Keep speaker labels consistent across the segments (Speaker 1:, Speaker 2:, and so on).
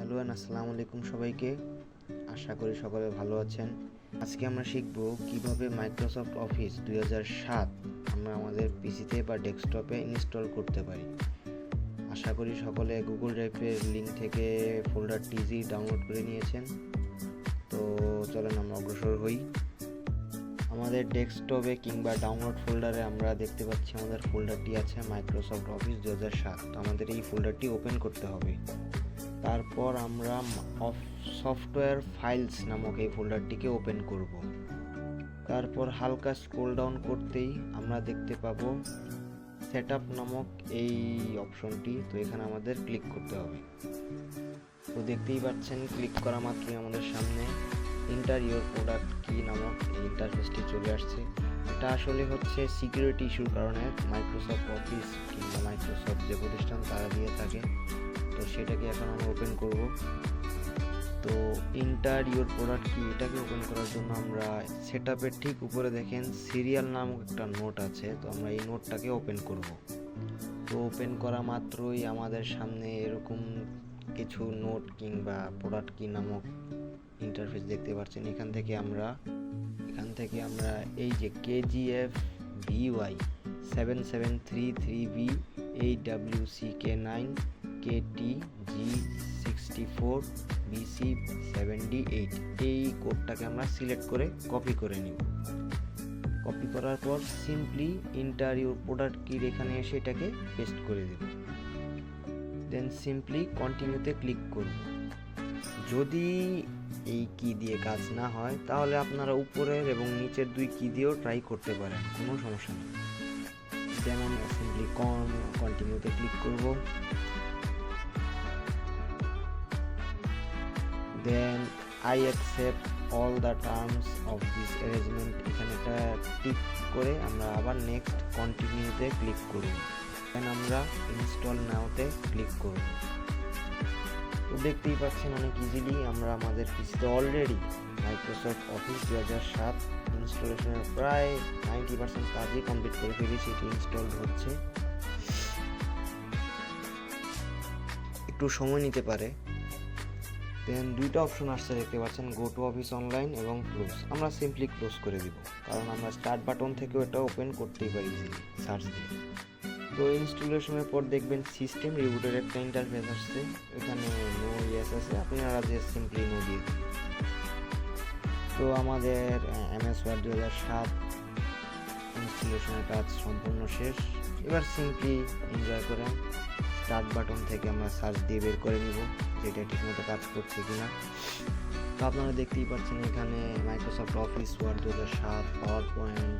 Speaker 1: Hello and আসসালামু আলাইকুম সবাইকে। আশা করি সকলে ভালো আছেন। আজকে আমরা শিখব কিভাবে মাইক্রোসফট অফিস 2007 আমরা আমাদের পিসিতে বা ডেস্কটপে ইনস্টল করতে পারি। আশা করি সকলে গুগল ড্রাইভের লিঙ্ক থেকে ফোল্ডারটি ইজি ডাউনলোড করে নিয়েছেন। তো চলেন আমরা অগ্রসর হই। আমাদের ডেস্কটপে কিংবা ডাউনলোড ফোল্ডারে আমরা দেখতে পাচ্ছি আমাদের ফোল্ডারটি আছে মাইক্রোসফট অফিস 2007। তো আমাদের এই ফোল্ডারটি ওপেন করতে হবে। তারপর আমরা সফটওয়্যার ফাইলস নামক এই ফোল্ডারটিকে ওপেন করব। তারপর হালকা স্ক্রল ডাউন করতেই আমরা দেখতে পাবো সেটআপ নামক এই অপশনটি। তো এখানে আমাদের ক্লিক করতে হবে। তো দেখতেই পাচ্ছেন ক্লিক করা মাত্রই আমাদের সামনে এন্টার ইওর প্রোডাক্ট কি নামক এই ইন্টারফেসটি চলে আসছে। এটা আসলে হচ্ছে সিকিউরিটি ইস্যুর কারণে মাইক্রোসফট অফিস কিংবা মাইক্রোসফট যে প্রতিষ্ঠান তারা দিয়ে থাকে। তো সেটাকে এখন আমরা ওপেন করব। তো এন্টার ইওর প্রোডাক্ট কি এটাকে ওপেন করার জন্য আমরা সেটআপের ঠিক উপরে দেখেন সিরিয়াল নামক একটা নোট আছে। তো আমরা এই নোটটাকে ওপেন করব। তো ওপেন করা মাত্রই আমাদের সামনে এরকম কিছু নোট কিংবা প্রোডাক্ট কি নামক ইন্টারফেস দেখতে পাচ্ছেন। এখান থেকে আমরা এই যে KGF VY 7733B 8WCK9 KTG64 BC78 এই কোডটাকে আমরা সিলেক্ট করে কপি করে নিব। কপি করার পর সিম্পলি এন্টার ইওর প্রোডাক্ট কির এখানে এসে এটাকে পেস্ট করে দেব। দেন সিম্পলি কন্টিনিউতে ক্লিক করব। যদি এই কি দিয়ে কাজ না হয় তাহলে আপনারা উপরের এবং নিচের দুই কি দিয়েও ট্রাই করতে পারেন, কোনো সমস্যা নেই। যেমন সিম্পলি কন্টিনিউতে ক্লিক করব। Then I accept all the terms of this arrangement এখানে একটা টিক করে আমরা আবার নেক্সট কন্টিনিউতে ক্লিক করব। দেন আমরা ইনস্টল নাওতে ক্লিক করব। তো দেখতেই পাচ্ছেন অনেক ইজিলি আমরা আমাদের পিসিতে অলরেডি মাইক্রোসফট অফিস 2007 ইনস্টলেশনের প্রায় 90% কাজই কমপ্লিট করে ফেলেছি। এটি ইনস্টল হচ্ছে, একটু সময় নিতে পারে। দেন দুইটা অপশন আসছে দেখতে পাচ্ছেন, গো টু অফিস অনলাইন এবং ক্লোজ। আমরা সিম্পলি ক্লোজ করে দিব, কারণ আমরা স্টার্ট বাটন থেকেও এটা ওপেন করতেই পারি ইজিলি সার্চ দিয়ে। তো ইনস্টলেশনের পর দেখবেন সিস্টেম রিবুটের একটা ইন্টারফেস আসছে। এখানে নো ইয়েস আছে, আপনারা যে সিম্পলি নো দিয়ে দিন। তো আমাদের MS ওয়ার্ড 2007 ইনস্টলেশনের কাজ সম্পূর্ণ শেষ। এবার সিম্পলি এনজয় করেন। স্টার্ট বাটন থেকে আমরা সার্চ দিয়ে বের করে নিব যেটা ঠিকমতো কাজ করছে কিনা। তো আপনারা দেখতেই পাচ্ছেন এখানে Microsoft Office Word 2007, PowerPoint,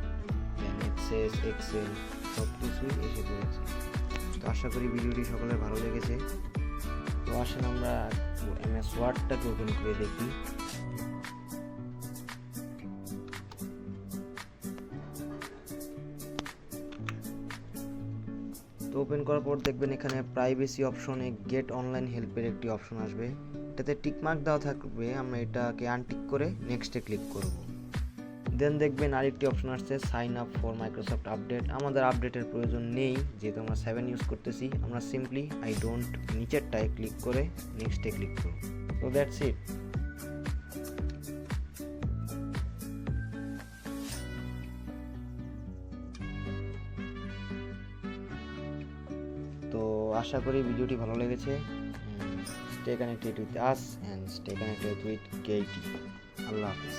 Speaker 1: Access, Excel সব কিছুই এসে পড়েছে। তো আশা করি ভিডিওটি সকলের ভালো লেগেছে। তো আসেন আমরা MS ওয়ার্ডটাকে ওপেন করে দেখি। তো ওপেন করার পর দেখবেন এখানে প্রাইভেসি অপশনে গেট অনলাইন হেল্পের একটি অপশন আসবে। এটাতে টিকমার্ক দেওয়া থাকবে, আমরা এটাকে আনটিক করে নেক্সটে ক্লিক করব। দেন দেখবেন আরেকটি অপশন আসছে sign up for Microsoft update. আমাদের আপডেটের প্রয়োজন নেই যেহেতু আমরা 7 ইউজ করতেছি। আমরা সিম্পলি আই ডোন্ট নিচেরটায় ক্লিক করে নেক্সটে ক্লিক করব। তো দ্যাটস ইট। তো আশা করি ভিডিওটি ভালো লেগেছে। Stay connected with us and stay connected with KT। Allah Hafiz.